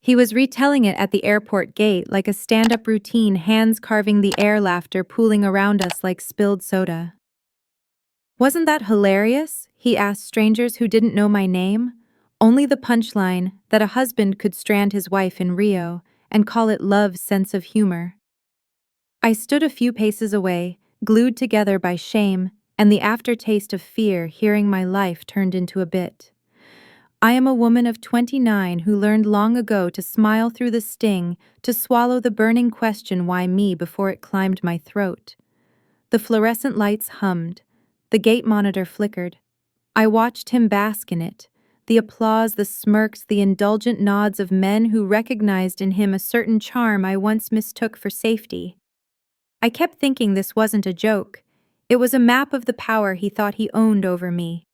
He was retelling it at the airport gate like a stand-up routine, hands carving the air, laughter pooling around us like spilled soda. "Wasn't that hilarious?" he asked strangers who didn't know my name. Only the punchline that a husband could strand his wife in Rio and call it love's sense of humor. I stood a few paces away, glued together by shame and the aftertaste of fear, hearing my life turned into a bit. I am a woman of 29 who learned long ago to smile through the sting, to swallow the burning question why me before it climbed my throat. The fluorescent lights hummed. The gate monitor flickered. I watched him bask in it. The applause, the smirks, the indulgent nods of men who recognized in him a certain charm I once mistook for safety. I kept thinking this wasn't a joke. It was a map of the power he thought he owned over me.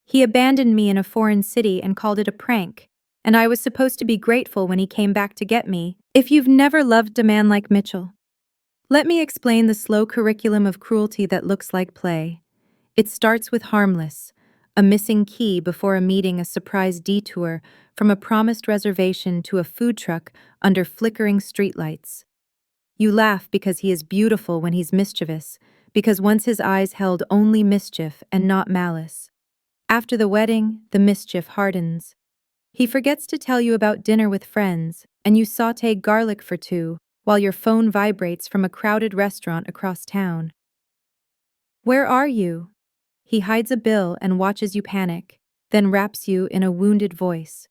He abandoned me in a foreign city and called it a prank, and I was supposed to be grateful when he came back to get me. If you've never loved a man like Mitchell, let me explain the slow curriculum of cruelty that looks like play. It starts with harmless, a missing key before a meeting, a surprise detour from a promised reservation to a food truck under flickering streetlights. You laugh because he is beautiful when he's mischievous, because once his eyes held only mischief and not malice. After the wedding, the mischief hardens. He forgets to tell you about dinner with friends, and you saute garlic for two while your phone vibrates from a crowded restaurant across town. "Where are you?" He hides a bill and watches you panic, then raps you in a wounded voice.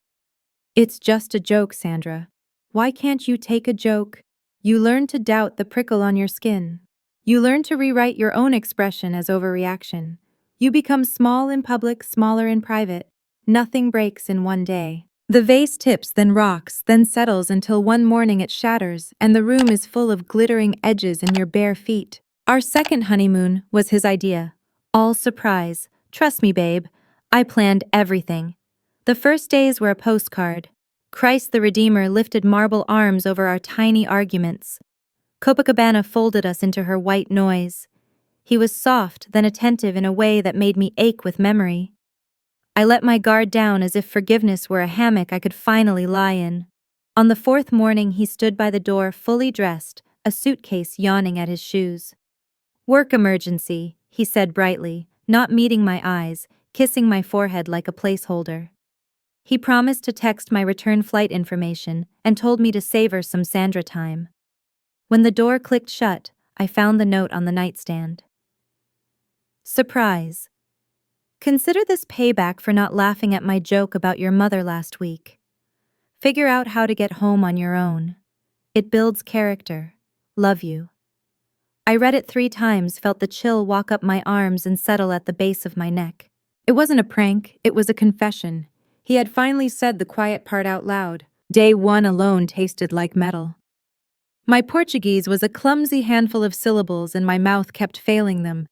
"It's just a joke, Sandra. Why can't you take a joke?" You learn to doubt the prickle on your skin. You learn to rewrite your own expression as overreaction. You become small in public, smaller in private. Nothing breaks in one day. The vase tips, then rocks, then settles until one morning it shatters and the room is full of glittering edges and your bare feet. Our second honeymoon was his idea. All surprise. Trust me, babe. I planned everything. The first days were a postcard. Christ the Redeemer lifted marble arms over our tiny arguments. Copacabana folded us into her white noise. He was soft, then attentive in a way that made me ache with memory. I let my guard down as if forgiveness were a hammock I could finally lie in. On the fourth morning, he stood by the door fully dressed, a suitcase yawning at his shoes. "Work emergency," he said brightly, not meeting my eyes, kissing my forehead like a placeholder. He promised to text my return flight information and told me to savor some Sandra time. When the door clicked shut, I found the note on the nightstand. Surprise. Consider this payback for not laughing at my joke about your mother last week. Figure out how to get home on your own. It builds character. Love you. I read it 3 times, felt the chill walk up my arms and settle at the base of my neck. It wasn't a prank, it was a confession. He had finally said the quiet part out loud. Day 1 alone tasted like metal. My Portuguese was a clumsy handful of syllables and my mouth kept failing them.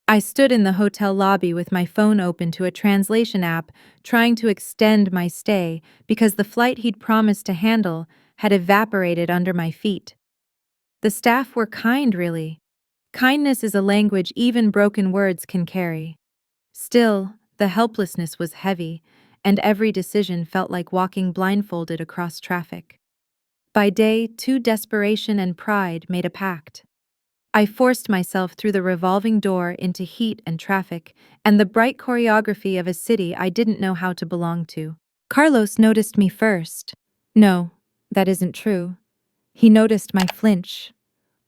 I stood in the hotel lobby with my phone open to a translation app, trying to extend my stay because the flight he'd promised to handle had evaporated under my feet. The staff were kind, really. Kindness is a language even broken words can carry. Still, the helplessness was heavy, and every decision felt like walking blindfolded across traffic. By day 2, desperation and pride made a pact. I forced myself through the revolving door into heat and traffic and the bright choreography of a city I didn't know how to belong to. Carlos noticed me first. No, that isn't true. He noticed my flinch.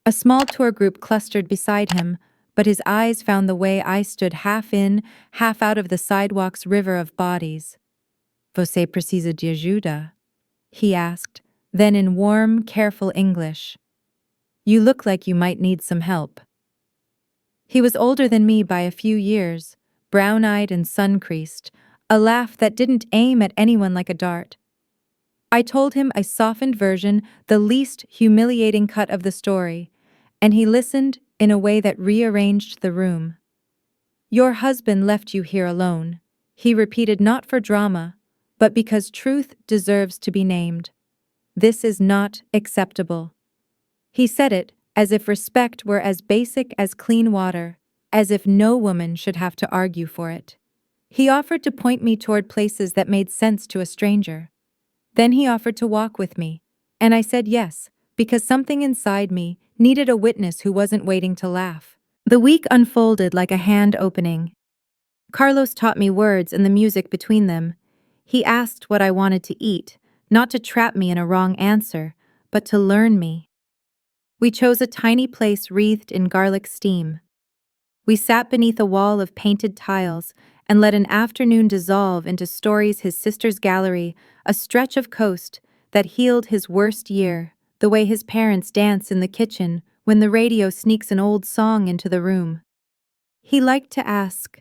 A small tour group clustered beside him, but his eyes found the way I stood half in, half out of the sidewalk's river of bodies. "Você precisa de ajuda?" he asked, then in warm, careful English. "You look like you might need some help." He was older than me by a few years, brown-eyed and sun-creased, a laugh that didn't aim at anyone like a dart. I told him a softened version, the least humiliating cut of the story, and he listened in a way that rearranged the room. "Your husband left you here alone," he repeated, not for drama, but because truth deserves to be named. "This is not acceptable." He said it as if respect were as basic as clean water, as if no woman should have to argue for it. He offered to point me toward places that made sense to a stranger. Then he offered to walk with me, and I said yes, because something inside me needed a witness who wasn't waiting to laugh. The week unfolded like a hand opening. Carlos taught me words and the music between them. He asked what I wanted to eat, not to trap me in a wrong answer, but to learn me. We chose a tiny place wreathed in garlic steam. We sat beneath a wall of painted tiles and let an afternoon dissolve into stories his sister's gallery, a stretch of coast that healed his worst year, the way his parents dance in the kitchen when the radio sneaks an old song into the room. He liked to ask,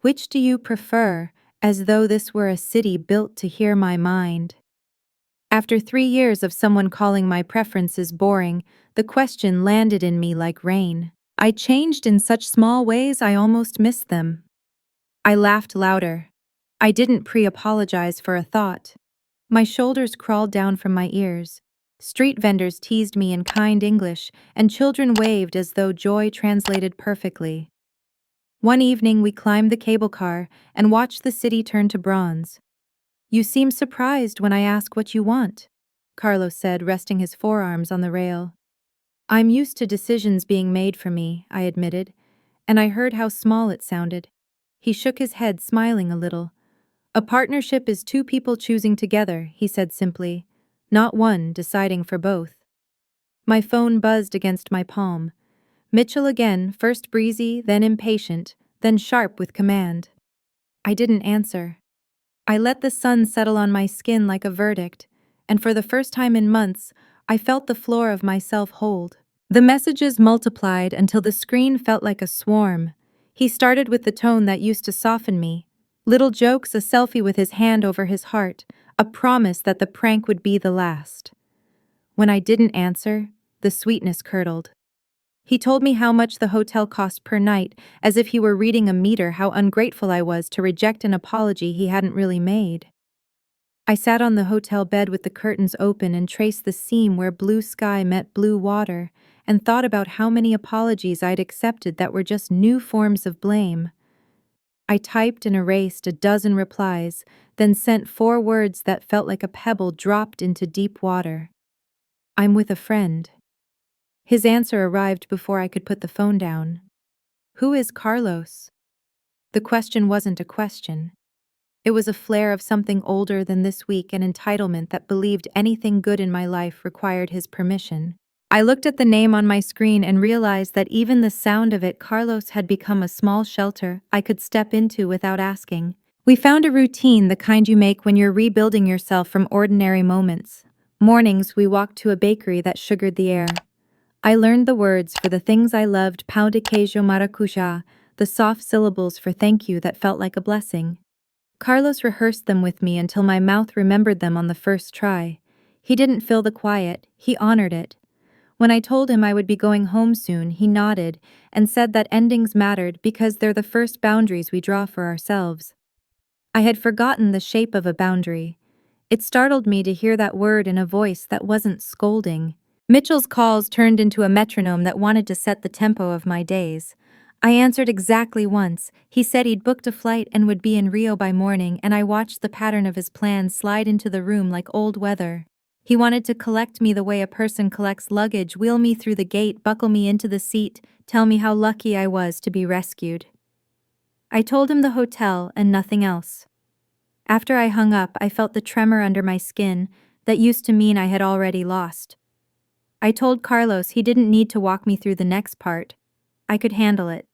"Which do you prefer?" as though this were a city built to hear my mind. After 3 years of someone calling my preferences boring, the question landed in me like rain. I changed in such small ways I almost missed them. I laughed louder. I didn't pre-apologize for a thought. My shoulders crawled down from my ears. Street vendors teased me in kind English, and children waved as though joy translated perfectly. One evening we climbed the cable car and watched the city turn to bronze. "You seem surprised when I ask what you want," Carlos said, resting his forearms on the rail. "I'm used to decisions being made for me," I admitted, and I heard how small it sounded. He shook his head, smiling a little. "A partnership is two people choosing together," he said simply, "not one deciding for both." My phone buzzed against my palm. Mitchell again, first breezy, then impatient, then sharp with command. I didn't answer. I let the sun settle on my skin like a verdict, and for the first time in months, I felt the floor of myself hold. The messages multiplied until the screen felt like a swarm. He started with the tone that used to soften me. Little jokes, a selfie with his hand over his heart, a promise that the prank would be the last. When I didn't answer, the sweetness curdled. He told me how much the hotel cost per night, as if he were reading a meter, how ungrateful I was to reject an apology he hadn't really made. I sat on the hotel bed with the curtains open and traced the seam where blue sky met blue water, and thought about how many apologies I'd accepted that were just new forms of blame. I typed and erased a dozen replies, then sent 4 words that felt like a pebble dropped into deep water. "I'm with a friend." His answer arrived before I could put the phone down. "Who is Carlos?" The question wasn't a question. It was a flare of something older than this week, an entitlement that believed anything good in my life required his permission. I looked at the name on my screen and realized that even the sound of it, Carlos, had become a small shelter I could step into without asking. We found a routine, the kind you make when you're rebuilding yourself from ordinary moments. Mornings, we walked to a bakery that sugared the air. I learned the words for the things I loved: pão de queijo maracujá, the soft syllables for thank you that felt like a blessing. Carlos rehearsed them with me until my mouth remembered them on the first try. He didn't fill the quiet, he honored it. When I told him I would be going home soon, he nodded and said that endings mattered because they're the first boundaries we draw for ourselves. I had forgotten the shape of a boundary. It startled me to hear that word in a voice that wasn't scolding. Mitchell's calls turned into a metronome that wanted to set the tempo of my days. I answered exactly once. He said he'd booked a flight and would be in Rio by morning, and I watched the pattern of his plans slide into the room like old weather. He wanted to collect me the way a person collects luggage, wheel me through the gate, buckle me into the seat, tell me how lucky I was to be rescued. I told him the hotel and nothing else. After I hung up, I felt the tremor under my skin that used to mean I had already lost. I told Carlos he didn't need to walk me through the next part. I could handle it.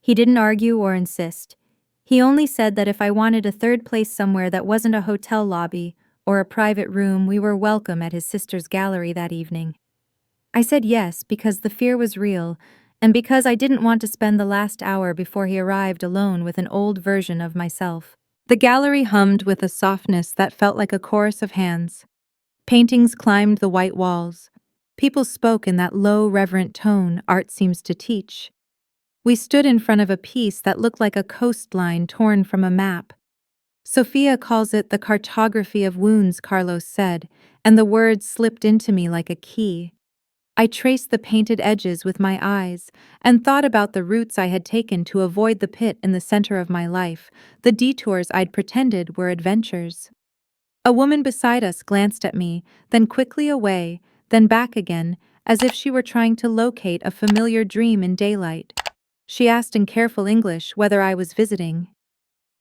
He didn't argue or insist. He only said that if I wanted a third place somewhere that wasn't a hotel lobby or a private room, we were welcome at his sister's gallery that evening. I said yes because the fear was real, and because I didn't want to spend the last hour before he arrived alone with an old version of myself. The gallery hummed with a softness that felt like a chorus of hands. Paintings climbed the white walls. People spoke in that low, reverent tone art seems to teach. We stood in front of a piece that looked like a coastline torn from a map. "Sophia calls it the cartography of wounds," Carlos said, and the words slipped into me like a key. I traced the painted edges with my eyes and thought about the routes I had taken to avoid the pit in the center of my life, the detours I'd pretended were adventures. A woman beside us glanced at me, then quickly away, then back again, as if she were trying to locate a familiar dream in daylight. She asked in careful English whether I was visiting.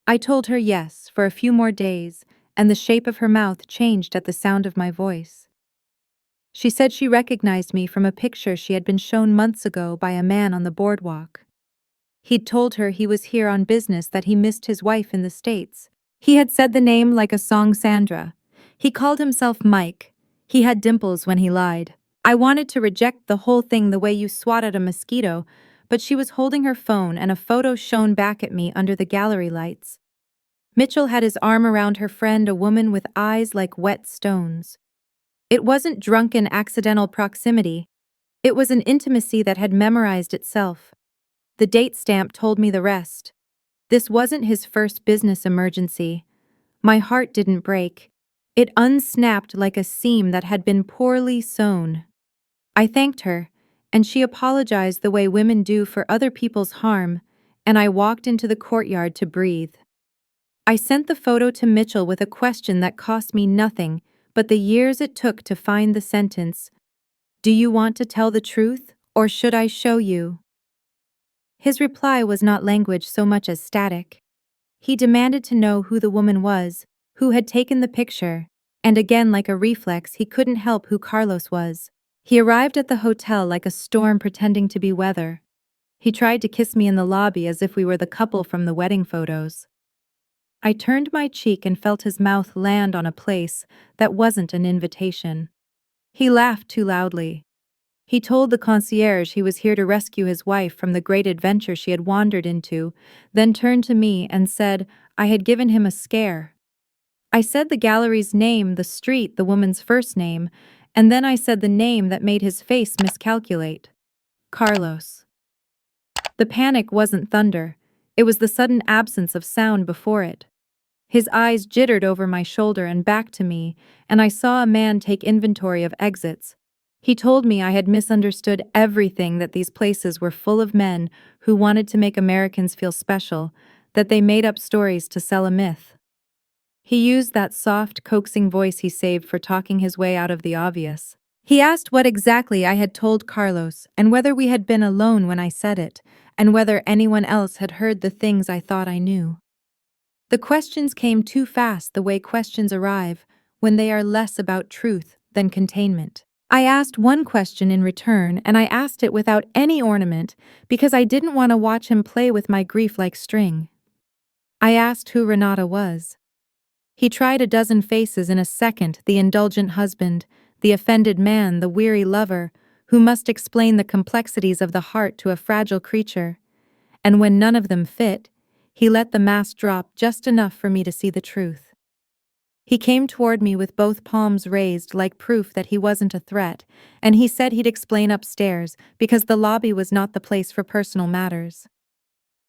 I told her yes, for a few more days, and the shape of her mouth changed at the sound of my voice. She said she recognized me from a picture she had been shown months ago by a man on the boardwalk. He'd told her he was here on business, that he missed his wife in the States. He had said the name like a song, Sandra. He called himself Mike. He had dimples when he lied. I wanted to reject the whole thing the way you swat at a mosquito, but she was holding her phone and a photo shone back at me under the gallery lights. Mitchell had his arm around her friend, a woman with eyes like wet stones. It wasn't drunken, accidental proximity. It was an intimacy that had memorized itself. The date stamp told me the rest. This wasn't his first business emergency. My heart didn't break. It unsnapped like a seam that had been poorly sewn. I thanked her, and she apologized the way women do for other people's harm, and I walked into the courtyard to breathe. I sent the photo to Mitchell with a question that cost me nothing but the years it took to find the sentence, "Do you want to tell the truth, or should I show you?" His reply was not language so much as static. He demanded to know who the woman was, who had taken the picture, and again, like a reflex, he couldn't help who Carlos was. He arrived at the hotel like a storm pretending to be weather. He tried to kiss me in the lobby as if we were the couple from the wedding photos. I turned my cheek and felt his mouth land on a place that wasn't an invitation. He laughed too loudly. He told the concierge he was here to rescue his wife from the great adventure she had wandered into, then turned to me and said I had given him a scare. I said the gallery's name, the street, the woman's first name, and then I said the name that made his face miscalculate. Carlos. The panic wasn't thunder. It was the sudden absence of sound before it. His eyes jittered over my shoulder and back to me, and I saw a man take inventory of exits. He told me I had misunderstood everything, that these places were full of men who wanted to make Americans feel special, that they made up stories to sell a myth. He used that soft, coaxing voice he saved for talking his way out of the obvious. He asked what exactly I had told Carlos, and whether we had been alone when I said it, and whether anyone else had heard the things I thought I knew. The questions came too fast, the way questions arrive when they are less about truth than containment. I asked one question in return, and I asked it without any ornament because I didn't want to watch him play with my grief like string. I asked who Renata was. He tried a dozen faces in a second: the indulgent husband, the offended man, the weary lover, who must explain the complexities of the heart to a fragile creature. And when none of them fit, he let the mask drop just enough for me to see the truth. He came toward me with both palms raised like proof that he wasn't a threat, and he said he'd explain upstairs because the lobby was not the place for personal matters.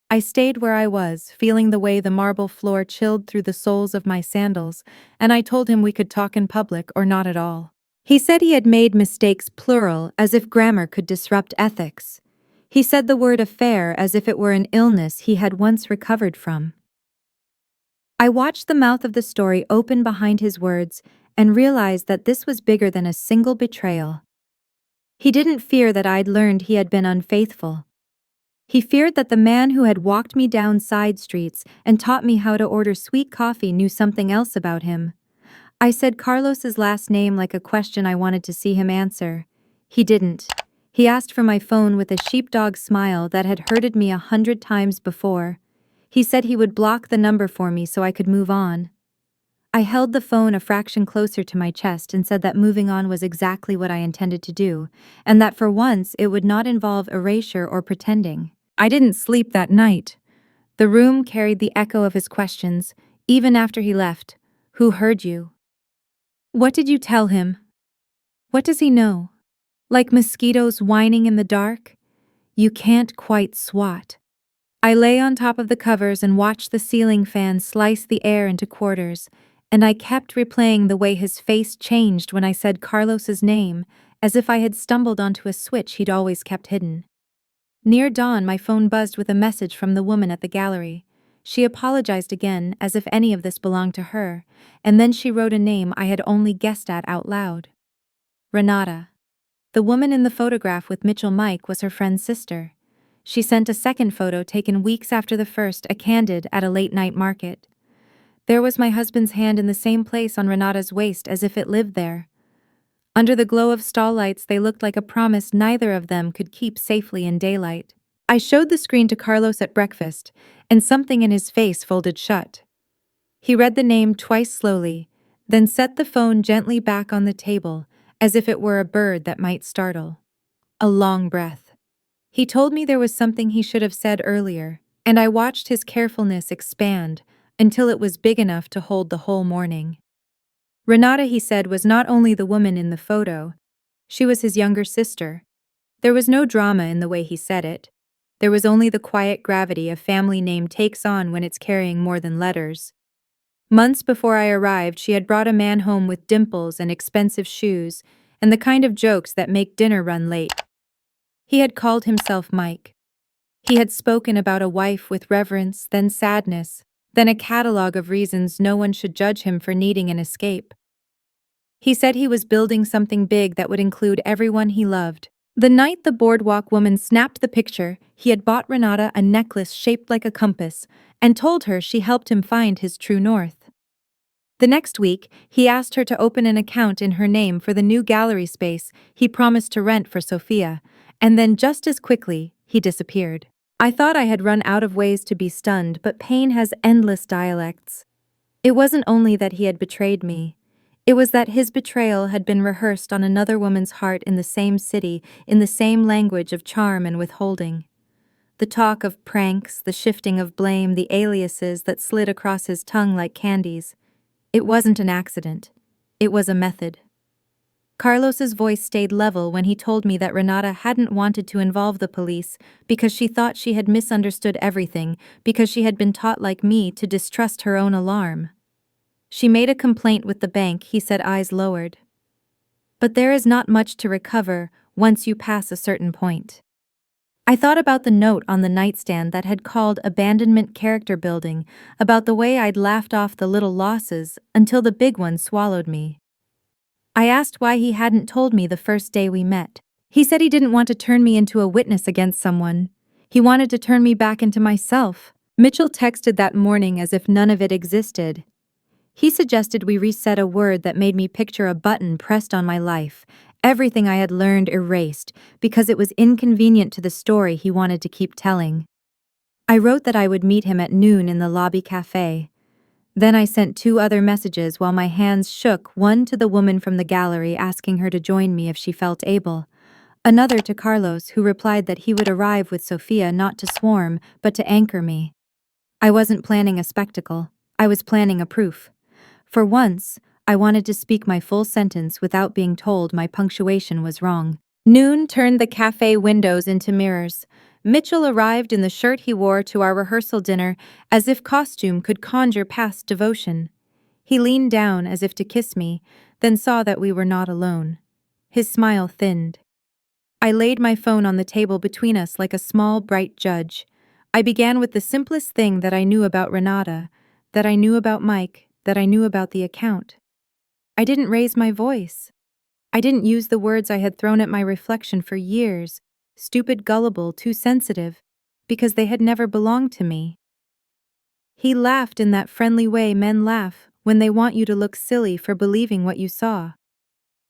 I stayed where I was, feeling the way the marble floor chilled through the soles of my sandals, and I told him we could talk in public or not at all. He said he had made mistakes, plural, as if grammar could disrupt ethics. He said the word affair as if it were an illness he had once recovered from. I watched the mouth of the story open behind his words and realized that this was bigger than a single betrayal. He didn't fear that I'd learned he had been unfaithful. He feared that the man who had walked me down side streets and taught me how to order sweet coffee knew something else about him. I said Carlos's last name like a question I wanted to see him answer. He didn't. He asked for my phone with a sheepdog smile that had hurted me 100 times before. He said he would block the number for me so I could move on. I held the phone a fraction closer to my chest and said that moving on was exactly what I intended to do, and that for once it would not involve erasure or pretending. I didn't sleep that night. The room carried the echo of his questions, even after he left. Who heard you? What did you tell him? What does he know? Like mosquitoes whining in the dark? You can't quite swat. I lay on top of the covers and watched the ceiling fan slice the air into quarters, and I kept replaying the way his face changed when I said Carlos's name, as if I had stumbled onto a switch he'd always kept hidden. Near dawn, my phone buzzed with a message from the woman at the gallery. She apologized again, as if any of this belonged to her, and then she wrote a name I had only guessed at out loud. Renata. The woman in the photograph with Mitchell Mike was her friend's sister. She sent a second photo taken weeks after the first, a candid at a late-night market. There was my husband's hand in the same place on Renata's waist as if it lived there. Under the glow of stall lights, they looked like a promise neither of them could keep safely in daylight. I showed the screen to Carlos at breakfast, and something in his face folded shut. He read the name twice slowly, then set the phone gently back on the table, as if it were a bird that might startle. A long breath. He told me there was something he should have said earlier, and I watched his carefulness expand until it was big enough to hold the whole morning. Renata, he said, was not only the woman in the photo, she was his younger sister. There was no drama in the way he said it. There was only the quiet gravity a family name takes on when it's carrying more than letters. Months before I arrived, she had brought a man home with dimples and expensive shoes and the kind of jokes that make dinner run late. He had called himself Mike. He had spoken about a wife with reverence, then sadness, then a catalog of reasons no one should judge him for needing an escape. He said he was building something big that would include everyone he loved. The night the boardwalk woman snapped the picture, he had bought Renata a necklace shaped like a compass and told her she helped him find his true north. The next week, he asked her to open an account in her name for the new gallery space he promised to rent for Sophia, and then just as quickly, he disappeared. I thought I had run out of ways to be stunned, but pain has endless dialects. It wasn't only that he had betrayed me. It was that his betrayal had been rehearsed on another woman's heart in the same city, in the same language of charm and withholding. The talk of pranks, the shifting of blame, the aliases that slid across his tongue like candies. It wasn't an accident. It was a method. Carlos's voice stayed level when he told me that Renata hadn't wanted to involve the police because she thought she had misunderstood everything, because she had been taught like me to distrust her own alarm. She made a complaint with the bank, he said, eyes lowered. But there is not much to recover once you pass a certain point. I thought about the note on the nightstand that had called abandonment character building, about the way I'd laughed off the little losses until the big one swallowed me. I asked why he hadn't told me the first day we met. He said he didn't want to turn me into a witness against someone. He wanted to turn me back into myself. Mitchell texted that morning as if none of it existed. He suggested we reset a word that made me picture a button pressed on my life, everything I had learned erased, because it was inconvenient to the story he wanted to keep telling. I wrote that I would meet him at noon in the lobby cafe. Then I sent 2 other messages while my hands shook, one to the woman from the gallery asking her to join me if she felt able, another to Carlos, who replied that he would arrive with Sophia not to swarm but to anchor me. I wasn't planning a spectacle. I was planning a proof. For once, I wanted to speak my full sentence without being told my punctuation was wrong. Noon turned the cafe windows into mirrors. Mitchell arrived in the shirt he wore to our rehearsal dinner, as if costume could conjure past devotion. He leaned down as if to kiss me, then saw that we were not alone. His smile thinned. I laid my phone on the table between us like a small, bright judge. I began with the simplest thing that I knew about Renata, that I knew about Mike, that I knew about the account. I didn't raise my voice. I didn't use the words I had thrown at my reflection for years, stupid, gullible, too sensitive, because they had never belonged to me. He laughed in that friendly way men laugh when they want you to look silly for believing what you saw.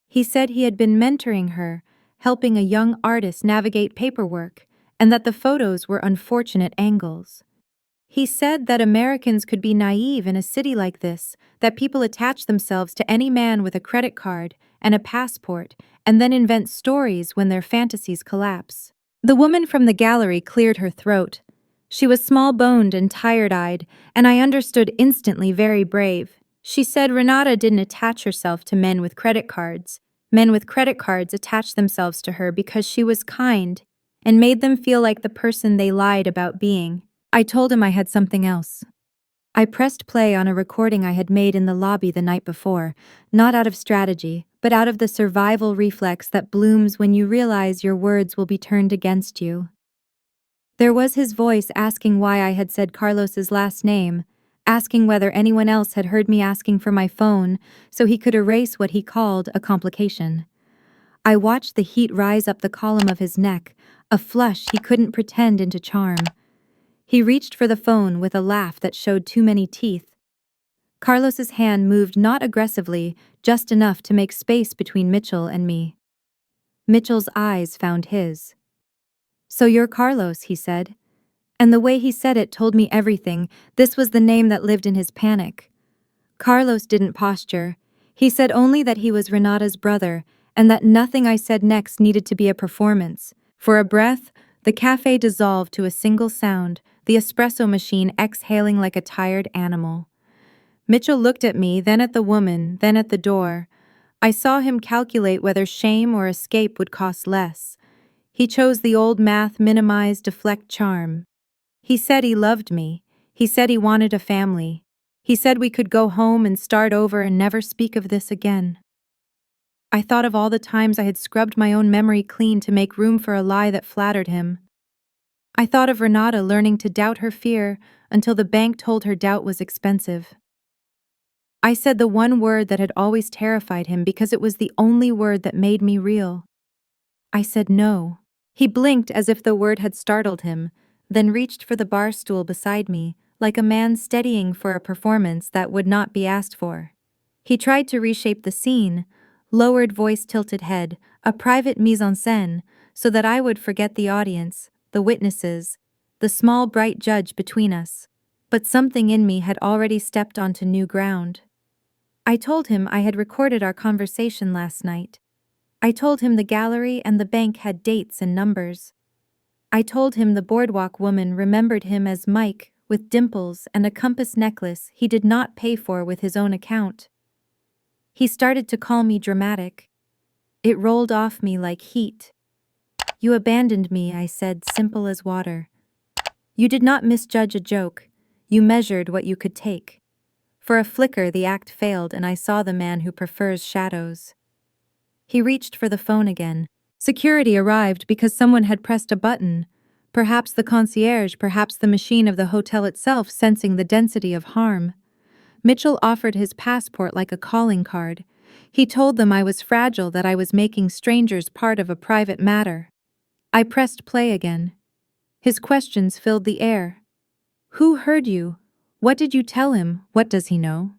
He said he had been mentoring her, helping a young artist navigate paperwork, and that the photos were unfortunate angles. He said that Americans could be naive in a city like this, that people attach themselves to any man with a credit card and a passport, and then invent stories when their fantasies collapse. The woman from the gallery cleared her throat. She was small-boned and tired-eyed, and I understood instantly, very brave. She said Renata didn't attach herself to men with credit cards. Men with credit cards attached themselves to her because she was kind and made them feel like the person they lied about being. I told him I had something else. I pressed play on a recording I had made in the lobby the night before, not out of strategy, but out of the survival reflex that blooms when you realize your words will be turned against you. There was his voice asking why I had said Carlos's last name, asking whether anyone else had heard me asking for my phone so he could erase what he called a complication. I watched the heat rise up the column of his neck, a flush he couldn't pretend into charm. He reached for the phone with a laugh that showed too many teeth. Carlos's hand moved not aggressively, just enough to make space between Mitchell and me. Mitchell's eyes found his. "So you're Carlos," he said. And the way he said it told me everything. This was the name that lived in his panic. Carlos didn't posture. He said only that he was Renata's brother, and that nothing I said next needed to be a performance. For a breath, the cafe dissolved to a single sound, the espresso machine exhaling like a tired animal. Mitchell looked at me, then at the woman, then at the door. I saw him calculate whether shame or escape would cost less. He chose the old math minimize deflect charm. He said he loved me. He said he wanted a family. He said we could go home and start over and never speak of this again. I thought of all the times I had scrubbed my own memory clean to make room for a lie that flattered him. I thought of Renata learning to doubt her fear until the bank told her doubt was expensive. I said the one word that had always terrified him because it was the only word that made me real. I said no. He blinked as if the word had startled him, then reached for the bar stool beside me, like a man steadying for a performance that would not be asked for. He tried to reshape the scene, lowered voice, tilted head, a private mise-en-scène, so that I would forget the audience, the witnesses, the small bright judge between us. But something in me had already stepped onto new ground. I told him I had recorded our conversation last night. I told him the gallery and the bank had dates and numbers. I told him the boardwalk woman remembered him as Mike, with dimples and a compass necklace he did not pay for with his own account. He started to call me dramatic. It rolled off me like heat. "You abandoned me," I said, simple as water. "You did not misjudge a joke. You measured what you could take." For a flicker the act failed and I saw the man who prefers shadows. He reached for the phone again. Security arrived because someone had pressed a button. Perhaps the concierge, perhaps the machine of the hotel itself, sensing the density of harm. Mitchell offered his passport like a calling card. He told them I was fragile, that I was making strangers part of a private matter. I pressed play again. His questions filled the air. "Who heard you? What did you tell him? What does he know?"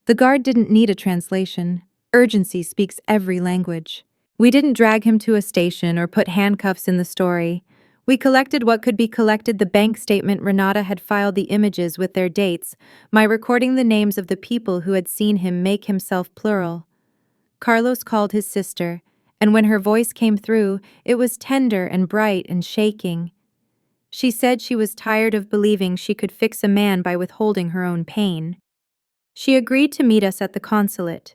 The guard didn't need a translation. Urgency speaks every language. We didn't drag him to a station or put handcuffs in the story. We collected what could be collected: the bank statement Renata had filed, the images with their dates, my recording the names of the people who had seen him make himself plural. Carlos called his sister, and when her voice came through, it was tender and bright and shaking. She said she was tired of believing she could fix a man by withholding her own pain. She agreed to meet us at the consulate.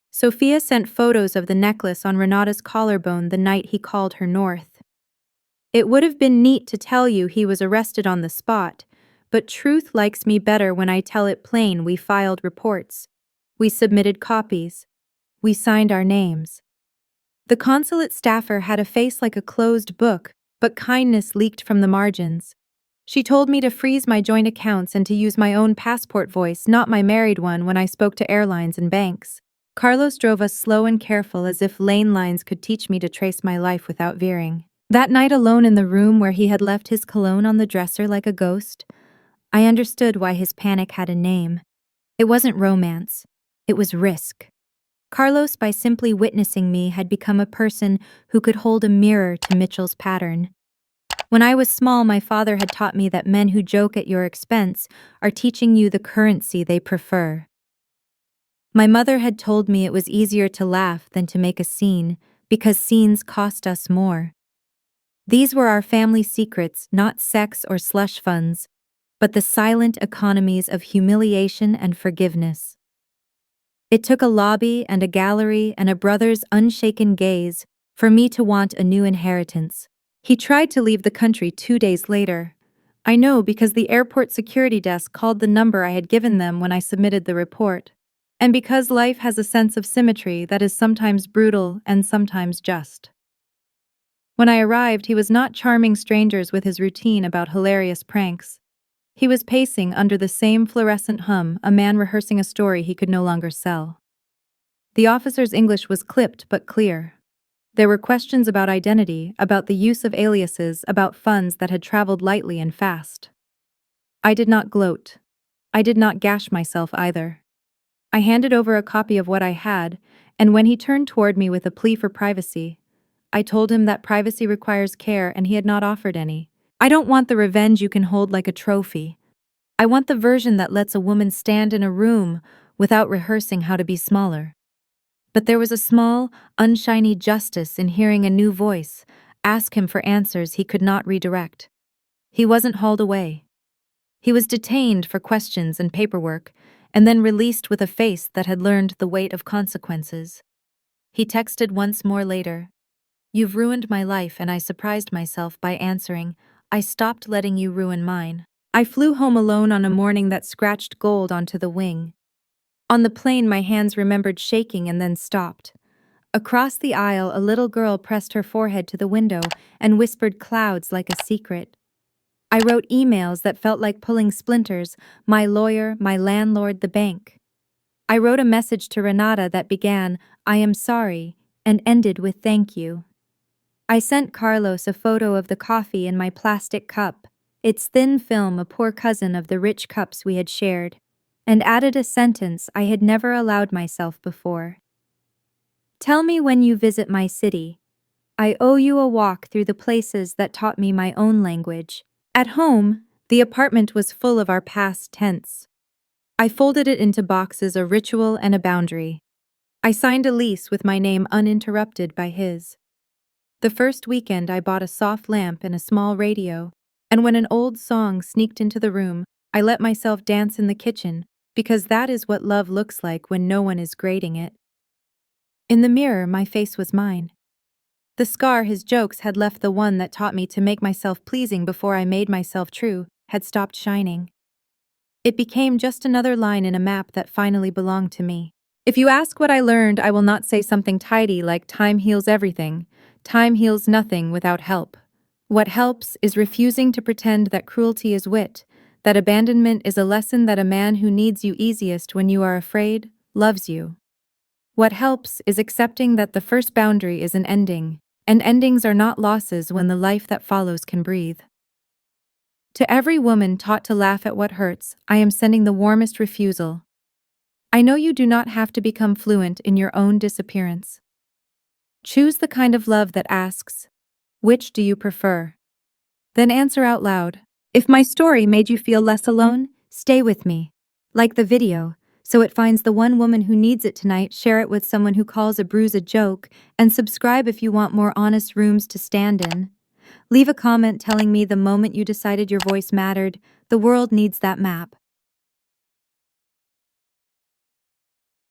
Sophia sent photos of the necklace on Renata's collarbone the night he called her north. It would have been neat to tell you he was arrested on the spot, but truth likes me better when I tell it plain. We filed reports. We submitted copies. We signed our names. The consulate staffer had a face like a closed book, but kindness leaked from the margins. She told me to freeze my joint accounts and to use my own passport voice, not my married one, when I spoke to airlines and banks. Carlos drove us slow and careful, as if lane lines could teach me to trace my life without veering. That night, alone in the room where he had left his cologne on the dresser like a ghost, I understood why his panic had a name. It wasn't romance. It was risk. Carlos, by simply witnessing me, had become a person who could hold a mirror to Mitchell's pattern. When I was small, my father had taught me that men who joke at your expense are teaching you the currency they prefer. My mother had told me it was easier to laugh than to make a scene, because scenes cost us more. These were our family secrets, not sex or slush funds, but the silent economies of humiliation and forgiveness. It took a lobby and a gallery and a brother's unshaken gaze for me to want a new inheritance. He tried to leave the country 2 days later. I know because the airport security desk called the number I had given them when I submitted the report. And because life has a sense of symmetry that is sometimes brutal and sometimes just. When I arrived, he was not charming strangers with his routine about hilarious pranks. He was pacing under the same fluorescent hum, a man rehearsing a story he could no longer sell. The officer's English was clipped but clear. There were questions about identity, about the use of aliases, about funds that had traveled lightly and fast. I did not gloat. I did not gash myself either. I handed over a copy of what I had, and when he turned toward me with a plea for privacy, I told him that privacy requires care and he had not offered any. I don't want the revenge you can hold like a trophy. I want the version that lets a woman stand in a room without rehearsing how to be smaller. But there was a small, unshiny justice in hearing a new voice ask him for answers he could not redirect. He wasn't hauled away. He was detained for questions and paperwork, and then released with a face that had learned the weight of consequences. He texted once more later, "You've ruined my life," and I surprised myself by answering, "I stopped letting you ruin mine." I flew home alone on a morning that scratched gold onto the wing. On the plane, my hands remembered shaking and then stopped. Across the aisle, a little girl pressed her forehead to the window and whispered clouds like a secret. I wrote emails that felt like pulling splinters, my lawyer, my landlord, the bank. I wrote a message to Renata that began, "I am sorry," and ended with "thank you." I sent Carlos a photo of the coffee in my plastic cup, its thin film a poor cousin of the rich cups we had shared, and added a sentence I had never allowed myself before. "Tell me when you visit my city. I owe you a walk through the places that taught me my own language." At home, the apartment was full of our past tense. I folded it into boxes, a ritual and a boundary. I signed a lease with my name uninterrupted by his. The first weekend I bought a soft lamp and a small radio, and when an old song sneaked into the room, I let myself dance in the kitchen, because that is what love looks like when no one is grading it. In the mirror, my face was mine. The scar his jokes had left, the one that taught me to make myself pleasing before I made myself true, had stopped shining. It became just another line in a map that finally belonged to me. If you ask what I learned, I will not say something tidy like "time heals everything." Time heals nothing without help. What helps is refusing to pretend that cruelty is wit, that abandonment is a lesson, that a man who needs you easiest when you are afraid loves you. What helps is accepting that the first boundary is an ending, and endings are not losses when the life that follows can breathe. To every woman taught to laugh at what hurts, I am sending the warmest refusal. I know you do not have to become fluent in your own disappearance. Choose the kind of love that asks, "Which do you prefer?" Then answer out loud. If my story made you feel less alone, stay with me. Like the video, so it finds the one woman who needs it tonight. Share it with someone who calls a bruise a joke, and subscribe if you want more honest rooms to stand in. Leave a comment telling me the moment you decided your voice mattered. The world needs that map.